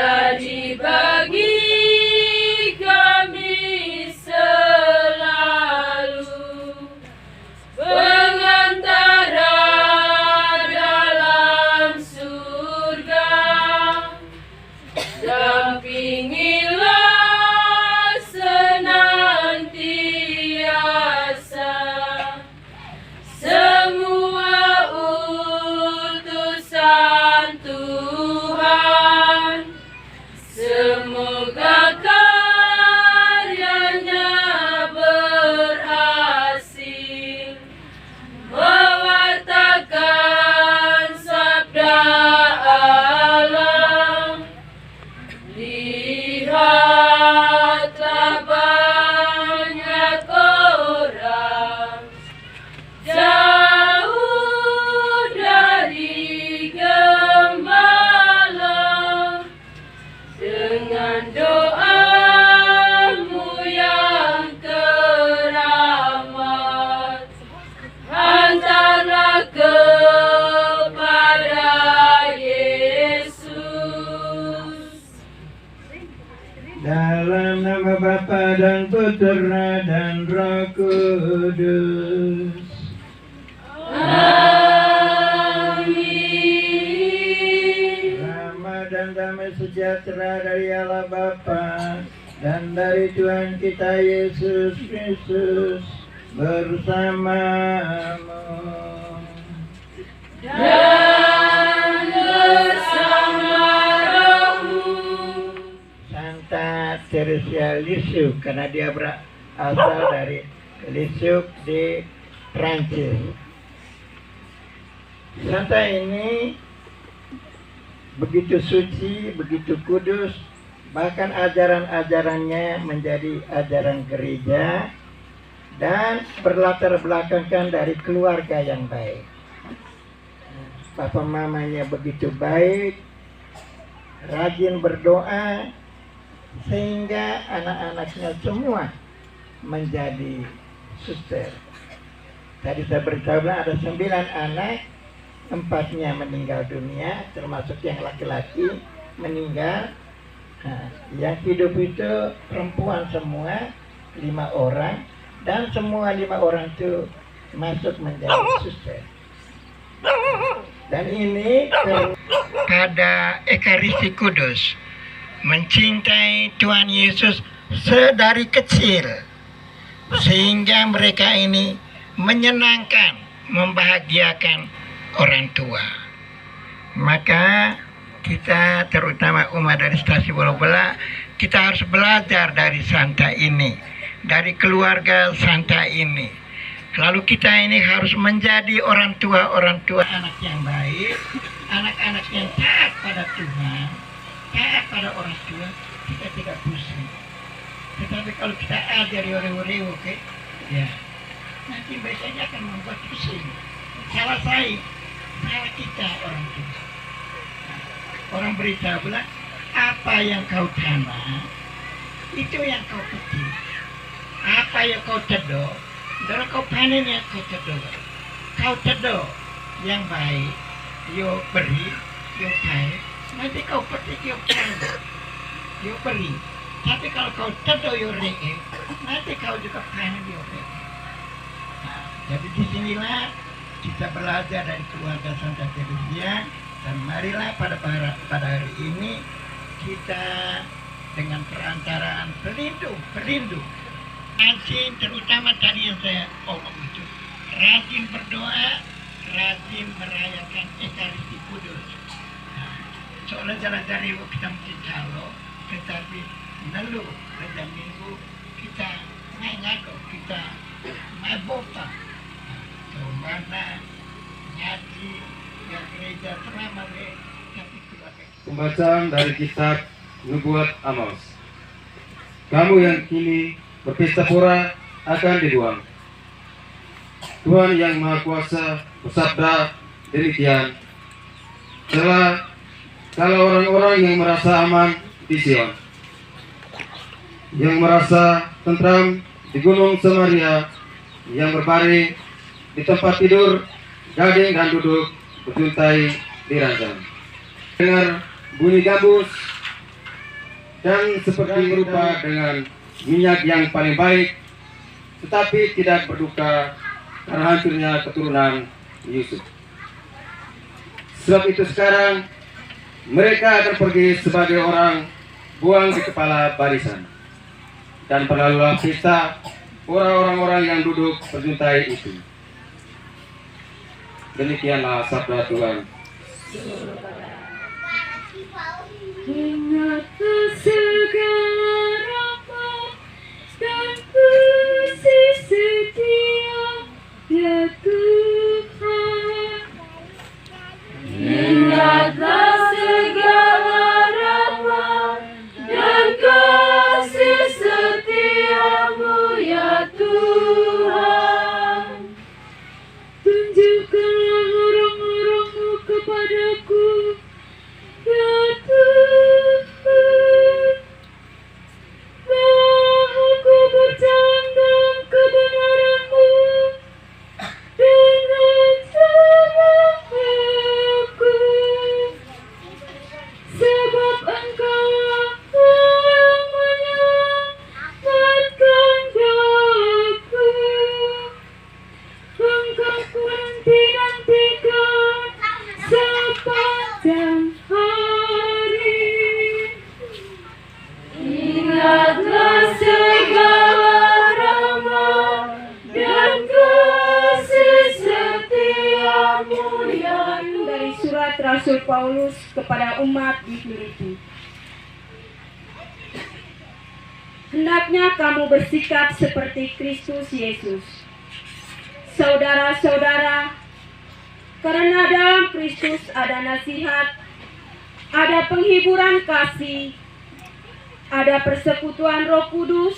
Jadi bagi kami selalu pengantara dalam surga, dampingilah senantiasa semua utusan Tuhan. Semoga karyanya berhasil mewartakan sabda Allah. Lihatlah banyak orang jauh dari gembala, dengan doamu yang keramat, hantarlah kepada Yesus. Dalam nama Bapa dan Putera dan Roh Kudus. Amin. Rahmat dan damai sejahtera dari Allah Bapa dan dari Tuhan kita Yesus Kristus bersamamu. Dan bersama rohmu. Santa Teresa Lisieux, karena dia berasal dari Lisieux di Prancis. Santa ini begitu suci, begitu kudus, bahkan ajaran-ajarannya menjadi ajaran gereja dan berlatar belakangkan dari keluarga yang baik. Papa mamanya begitu baik, rajin berdoa, sehingga anak-anaknya semua menjadi suster. Tadi saya beritahu ada 9 anak, 4-nya meninggal dunia, termasuk yang laki-laki meninggal. Nah, yang hidup itu perempuan semua, 5 orang, dan semua 5 orang itu masuk menjadi suster. Dan ini pada Ekaristi Kudus, mencintai Tuhan Yesus sedari kecil, sehingga mereka ini menyenangkan, membahagiakan orang tua. Maka kita, terutama umat dari Stasi Bola-Bola, kita harus belajar dari Santa ini, dari keluarga Santa ini. Lalu kita ini harus menjadi orang tua anak yang baik, anak-anak yang taat pada Tuhan, taat pada orang tua. Kita tidak pusing. Tetapi kalau kita ajari orang-orang, ya, nanti biasanya akan membuat pusing. Salah kita orang tua. Orang berita bilang, apa yang kau tanam, itu yang kau petik. Apa yang kau cedok, kalau kau panen yang kau cedok. Kau cedok yang baik, yo beri, yo baik. Nanti kau petik yo panen, yo beri. Tapi kalau kau cedok yo reke, nanti kau juga panen yo reke. Nah, jadi disinilah kita belajar dari keluarga Santa Teresa, dan marilah pada hari ini kita dengan perantaraan pelindung, rajin, terutama tadi yang saya omong itu, rajin berdoa, rajin merayakan Ekaristi Kudus. Nah, soalnya jalan-jalan kita mesti calo, tetapi lalu pada minggu kita ngado, kita mabopa, kemana ngaji yang gereja selama tapi keluarga. Pembacaan dari kitab Nubuat Amos. Kamu yang kini berpesta pora akan dibuang. Tuhan yang Maha Kuasa bersabda demikian. Kalau orang-orang yang merasa aman di Sion, yang merasa tentram di Gunung Samaria, yang berbaring di tempat tidur gading dan duduk berjuntai di ranjang, dengar bunyi gambus dan seperti berupa dengan minyak yang paling baik, tetapi tidak berduka karena hancurnya keturunan Yusuf. Sebab itu sekarang mereka akan pergi sebagai orang buang di kepala barisan, dan berlalulah kita orang-orang yang duduk berjuntai itu. Demikianlah sabda Tuhan. Ingatlah segala rahmat dan kasih setia ya Tuhan. Ingatlah segala rahmat dan kasih setiamu ya Tuhan. Tunjukkanlah orang-orang-Mu kepadaku ya Tuhan, bahwa aku berjalan dalam kebenaran-Mu dan ajarlah aku, sebab Engkaulah yang menyelamatkan aku. Engkau ku nanti-nantikan sepanjang hari. Ingatlah segala rahmat dan kasih setiamu ya Tuhan. Dari surat Rasul Paulus kepada umat di Filipi. Hendaknya kamu bersikap seperti Kristus Yesus. Saudara-saudara, karena dalam Kristus ada nasihat, ada penghiburan kasih, ada persekutuan Roh Kudus,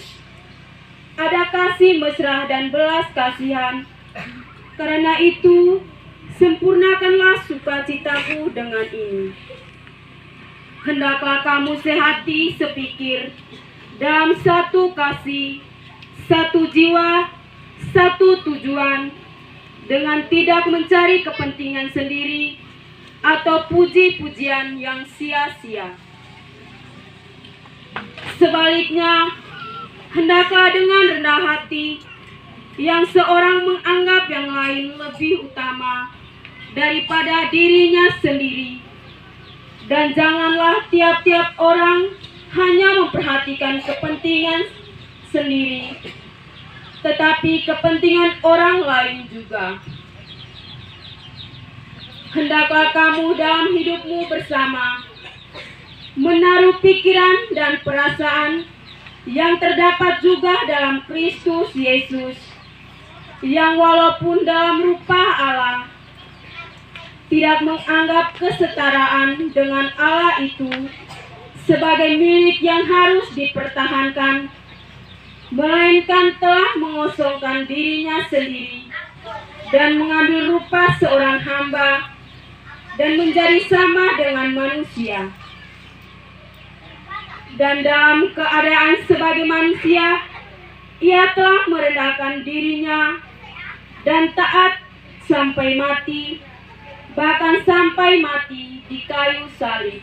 ada kasih mesra dan belas kasihan. Karena itu, sempurnakanlah sukacitaku dengan ini. Hendaklah kamu sehati sepikir, dalam satu kasih, satu jiwa, satu tujuan, dengan tidak mencari kepentingan sendiri atau puji-pujian yang sia-sia. Sebaliknya, hendaklah dengan rendah hati, yang seorang menganggap yang lain lebih utama daripada dirinya sendiri, dan janganlah tiap-tiap orang hanya memperhatikan kepentingan sendiri, tetapi kepentingan orang lain juga. Hendaklah kamu dalam hidupmu bersama menaruh pikiran dan perasaan yang terdapat juga dalam Kristus Yesus, yang walaupun dalam rupa Allah, tidak menganggap kesetaraan dengan Allah itu sebagai milik yang harus dipertahankan, melainkan telah mengosongkan dirinya sendiri dan mengambil rupa seorang hamba dan menjadi sama dengan manusia. Dan dalam keadaan sebagai manusia, ia telah merendahkan dirinya dan taat sampai mati, bahkan sampai mati di kayu salib.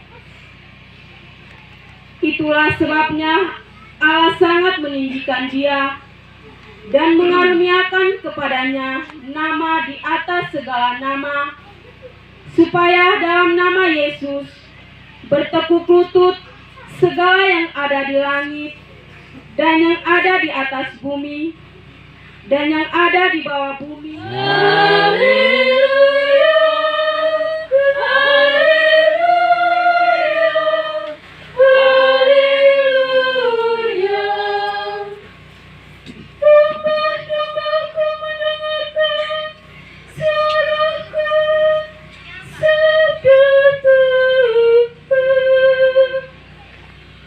Itulah sebabnya Allah sangat meninggikan dia dan mengaruniakan kepadanya nama di atas segala nama, supaya dalam nama Yesus bertekuk lutut segala yang ada di langit dan yang ada di atas bumi dan yang ada di bawah bumi. Haleluya, haleluya, haleluya. Domba-dombaku mendengarkan suaraku, sabda Tuhan.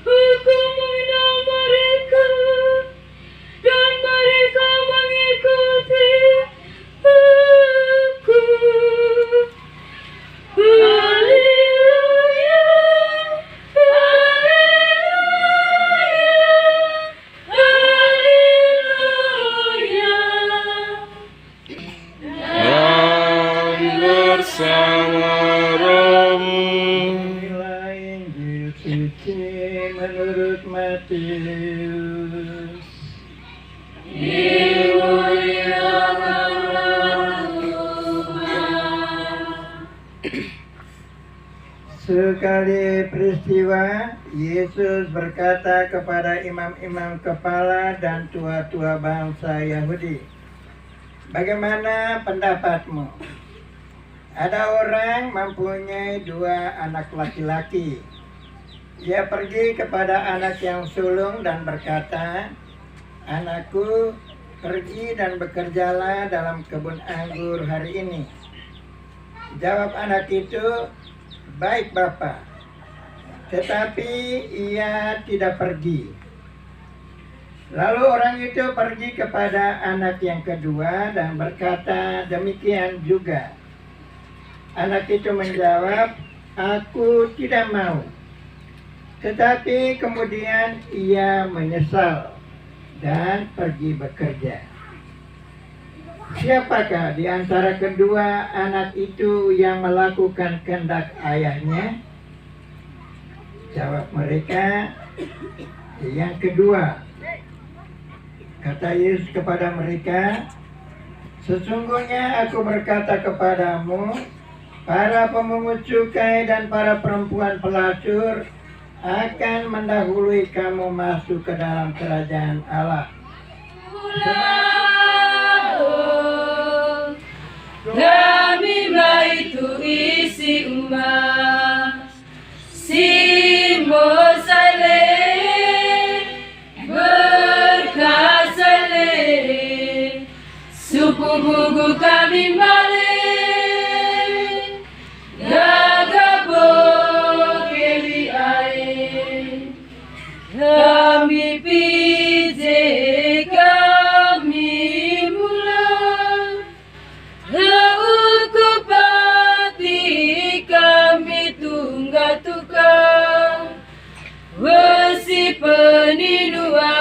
Aku mengenal mereka dan mereka mengikuti aku. menurut Matius. Sekali peristiwa, Yesus berkata kepada imam-imam kepala dan tua-tua bangsa Yahudi, "Bagaimana pendapatmu? Ada orang mempunyai 2 anak laki-laki. Ia pergi kepada anak yang sulung dan berkata, 'Anakku, pergi dan bekerjalah dalam kebun anggur hari ini.' Jawab anak itu, 'Baik, Bapa.' Tetapi ia tidak pergi. Lalu orang itu pergi kepada anak yang kedua dan berkata demikian juga. Anak itu menjawab, 'Aku tidak mau.' Tetapi kemudian ia menyesal dan pergi bekerja. Siapakah di antara kedua anak itu yang melakukan kehendak ayahnya?" Jawab mereka, "Yang kedua." Kata Yesus kepada mereka, "Sesungguhnya aku berkata kepadamu, para pemungut cukai dan para perempuan pelacur akan mendahului kamu masuk ke dalam kerajaan Allah. Kami itu isi umat Simo sale berkat sale suku buku kami balik gagabo keli ae kami pije kami mulai Ukupati kami tunggal tukang Wesi peninua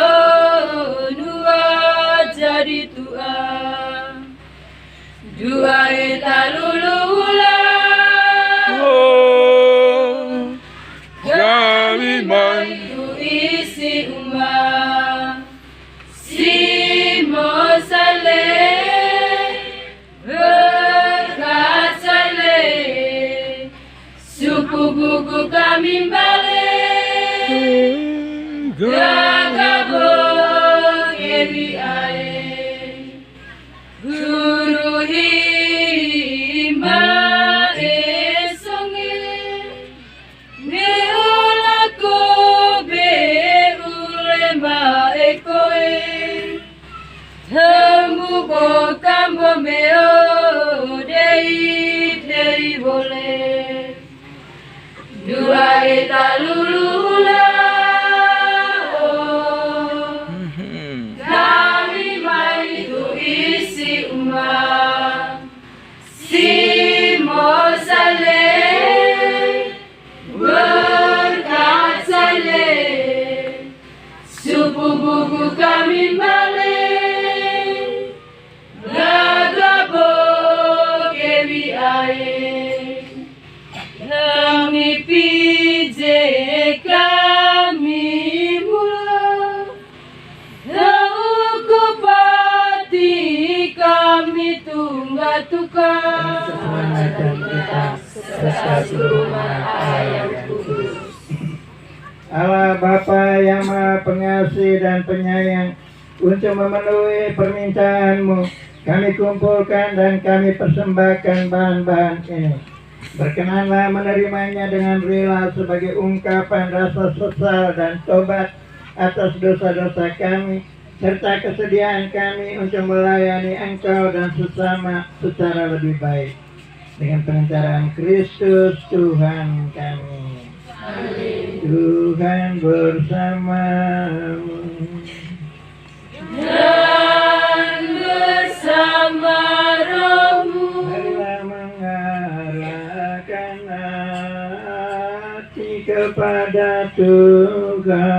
nua jadi tua Dua eta lulula Kami itu isi umat Simo sale berkat sale suku buku kami balik gagabo ewi ae guru hima esonge meulako beulema ekoe Tembuko kambo meo dei boleh Dua eta lulula Kami itu isi umat Simo sale berkat sale Suku buku kami balik Gagabo kewi ae Kami pije kami mula Ukupati kami tunggal tukang Allah Bapa yang Maha Pengasih dan Penyayang, untuk memenuhi permintaanmu, kami kumpulkan dan kami persembahkan bahan-bahan ini. Berkenanlah menerimanya dengan rela sebagai ungkapan rasa sesal dan tobat atas dosa-dosa kami, serta kesediaan kami untuk melayani Engkau dan sesama secara lebih baik. Dengan pengantaran Kristus Tuhan kami. Amin. Tuhan bersamamu. Dan bersama rohmu Marilah mengarahkan hati kepada Tuhan.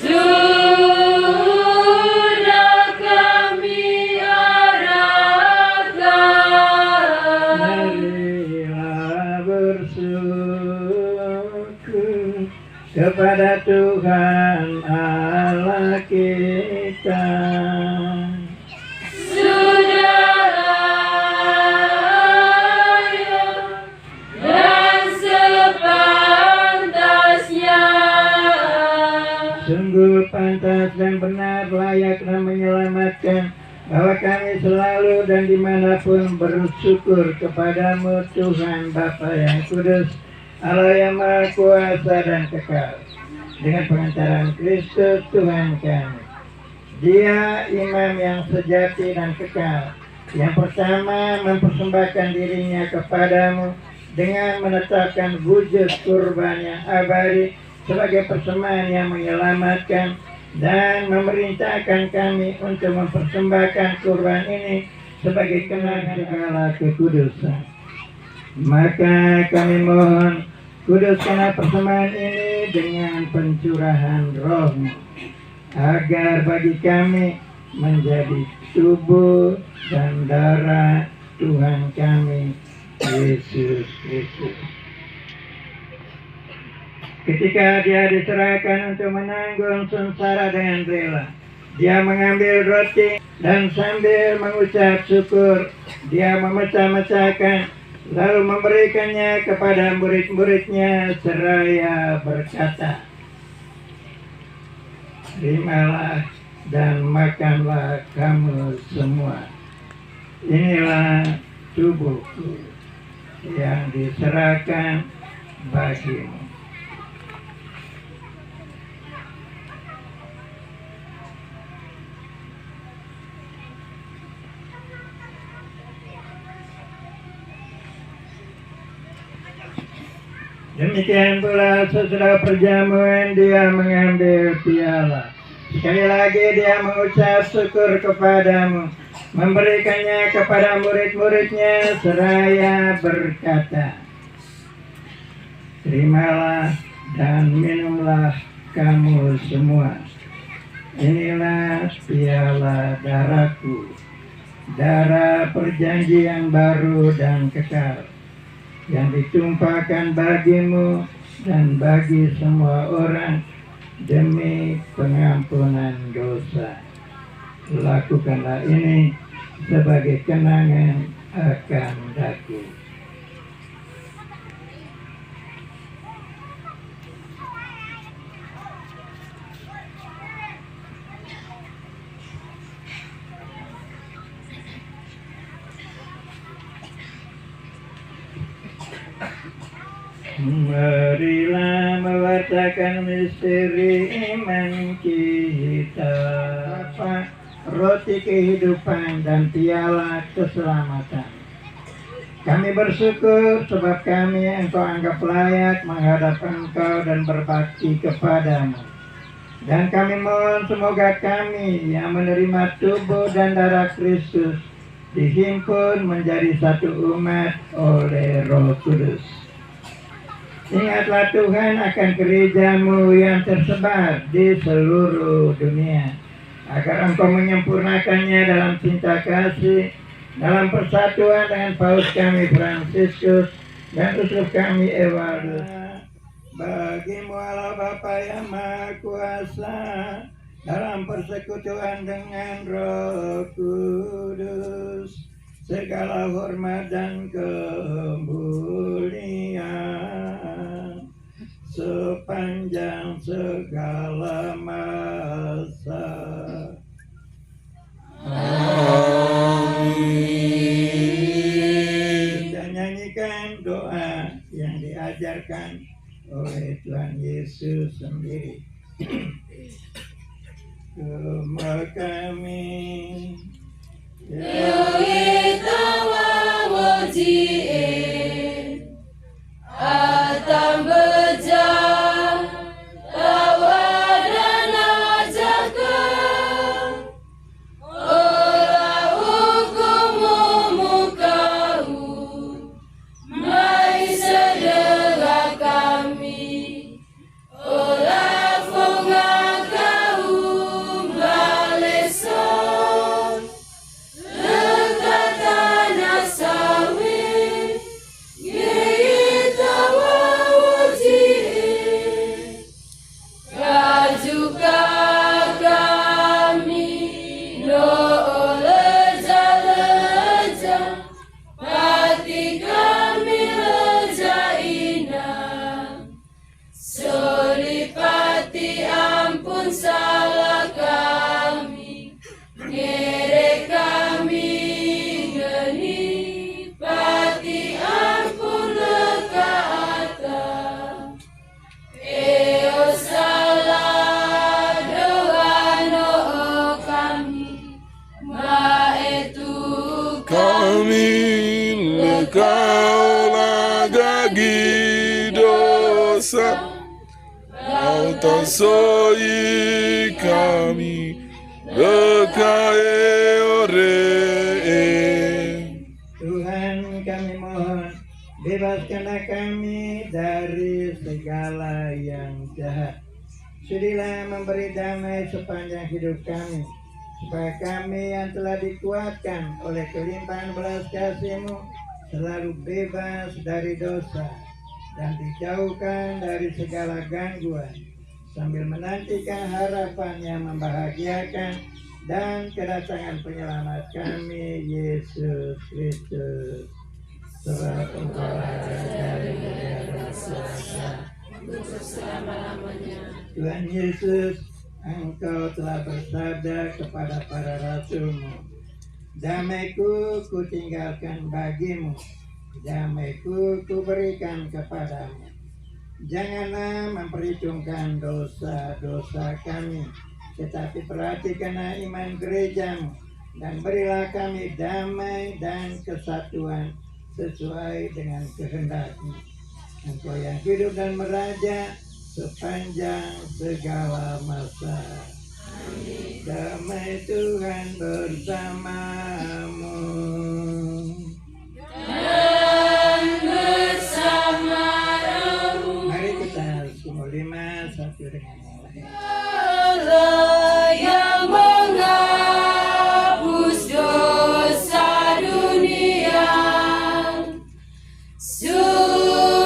Sudah kami arahkan Marilah bersyukur kepada Tuhan Allah kita. Sungguh pantas dan benar, layak dan menyelamatkan, bahwa kami selalu dan dimanapun bersyukur kepadamu Tuhan Bapa yang kudus, Allah yang Maha Kuasa dan kekal, dengan pengantaran Kristus Tuhan kami. Dia imam yang sejati dan kekal, yang pertama mempersembahkan dirinya kepadamu dengan menetapkan wujud kurban yang abadi sebagai persembahan yang menyelamatkan, dan memerintahkan kami untuk mempersembahkan kurban ini sebagai kenang segala kekudusan. Maka kami mohon, kuduskanlah persembahan ini dengan pencurahan Roh-Mu, agar bagi kami menjadi tubuh dan darah Tuhan kami Yesus Kristus. Ketika dia diserahkan untuk menanggung sengsara dengan rela, dia mengambil roti dan sambil mengucap syukur, dia memecah-mecahkan, lalu memberikannya kepada murid-muridnya seraya berkata, "Terimalah dan makanlah kamu semua. Inilah tubuhku yang diserahkan bagimu." Demikian pula sesudah perjamuan dia mengambil piala. Sekali lagi dia mengucap syukur kepadamu, memberikannya kepada murid-muridnya seraya berkata, "Terimalah dan minumlah kamu semua. Inilah piala darahku, darah perjanjian baru dan kekal, yang ditumpahkan bagimu dan bagi semua orang demi pengampunan dosa. Lakukanlah ini sebagai kenangan akan daku." Marilah mewartakan misteri iman kita. Bapa, roti kehidupan dan piala keselamatan. Kami bersyukur sebab kami Engkau anggap layak menghadap Engkau dan berbakti kepadamu. Dan kami mohon semoga kami yang menerima tubuh dan darah Kristus dihimpun menjadi satu umat oleh Roh Kudus. Ingatlah Tuhan akan gereja-Mu yang tersebar di seluruh dunia, agar Engkau menyempurnakannya dalam cinta kasih, dalam persatuan dengan Paus kami Fransiskus dan uskup kami Ewaldus. Bagi-Mu Allah Bapa yang Maha Kuasa, dalam persekutuan dengan Roh Kudus, segala hormat dan kemuliaan sepanjang segala masa. Amin. Dan nyanyikan doa yang diajarkan oleh Tuhan Yesus sendiri. Tuhan kami, Kaulah gagi dosa, Kau tak soi kami bekai ore. Tuhan kami mohon, bebaskanlah kami dari segala yang jahat. Sudilah memberi damai sepanjang hidup kami, supaya kami yang telah dikuatkan oleh kelimpahan belas kasih-Mu selalu bebas dari dosa dan dijauhkan dari segala gangguan, sambil menantikan harapan yang membahagiakan dan kedatangan penyelamat kami, Yesus Kristus. Sebab Engkau dari dan kuasa untuk selama-lamanya. Tuhan Yesus, Engkau telah bersabda kepada para rasul-Mu, damai-Ku Kutinggalkan bagimu, damai-Ku Kuberikan kepadamu. Janganlah memperhitungkan dosa-dosa kami, tetapi perhatikanlah iman gereja-Mu, dan berilah kami damai dan kesatuan sesuai dengan kehendak-Mu. Engkau yang hidup dan meraja sepanjang segala masa. Amin. Damai Tuhan bersamamu. Dan bersama rohmu. Mari kita sumur 5 satu dengan yang lain. Allah yang menghapus dosa dunia, sudi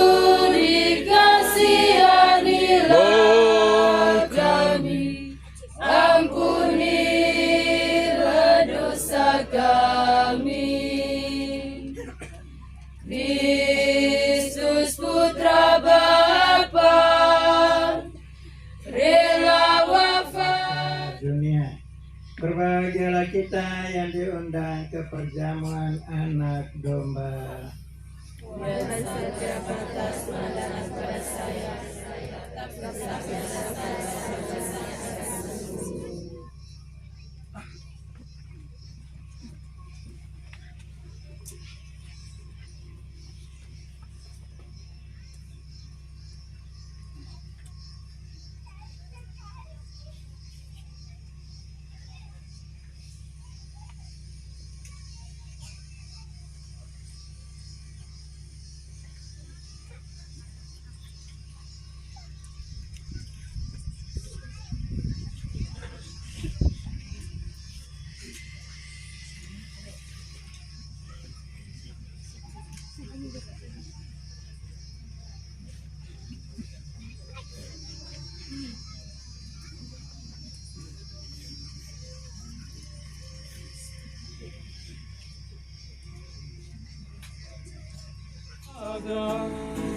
kasihanilah kami, ampunilah dosa kami. Kristus Putra Bapa, rela wafat Dunia. Berbahagialah kita yang diundang ke perjamuan anak domba. dan saja batas pandangan pada saya.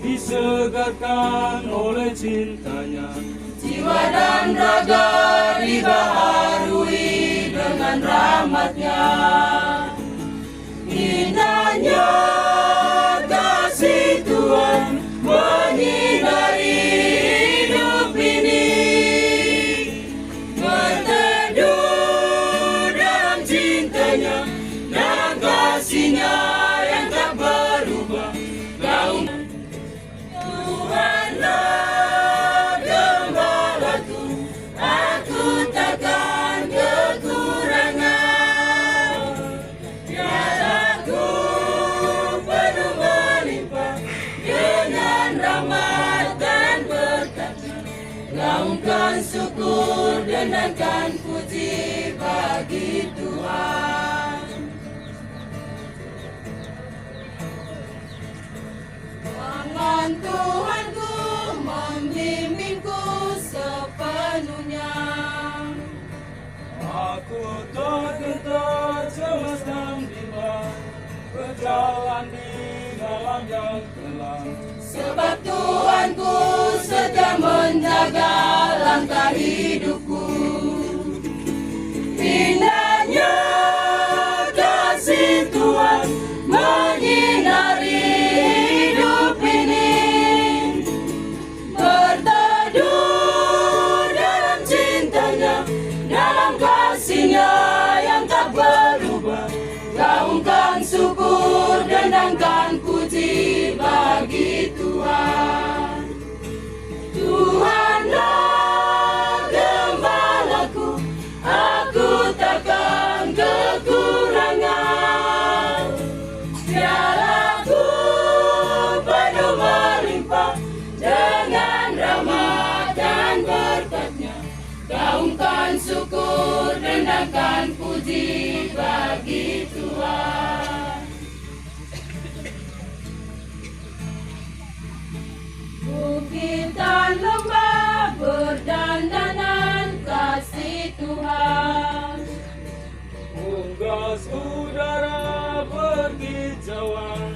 Disegarkan oleh cintanya, Jiwa dan raga dibaharui dengan rahmatnya. Indahnya kasih Tuhan menyinari hidup ini. Berteduh dalam cintanya, dalam kasihnya yang tak berubah. Gaung Tuhanlah gembalaku, aku takkan kekurangan. Nyataku penuh melimpah dengan rahmat dan berkat. Gaungkan syukur dan denangkan puji bagi Tuhan. Tangan Tuhanku membimbingku sepenuhnya. aku tergetar cemas dan bimbang, berjalan di dalam yang gelap. Sebab Tuhanku setia menjaga langkah hidupku. Indahnya kasih Tuhan menyinari hidup ini. Berteduh dalam cintanya, dalam kasihnya yang tak berubah. Gaungkan syukur dan denangkan puji atas udara berkicauan,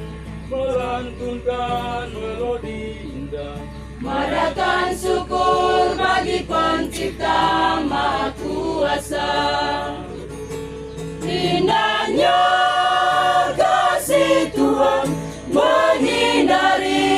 melantunkan melodi indah. Merayakan syukur bagi Pencipta Maha Kuasa. Indahnya kasih Tuhan menyinari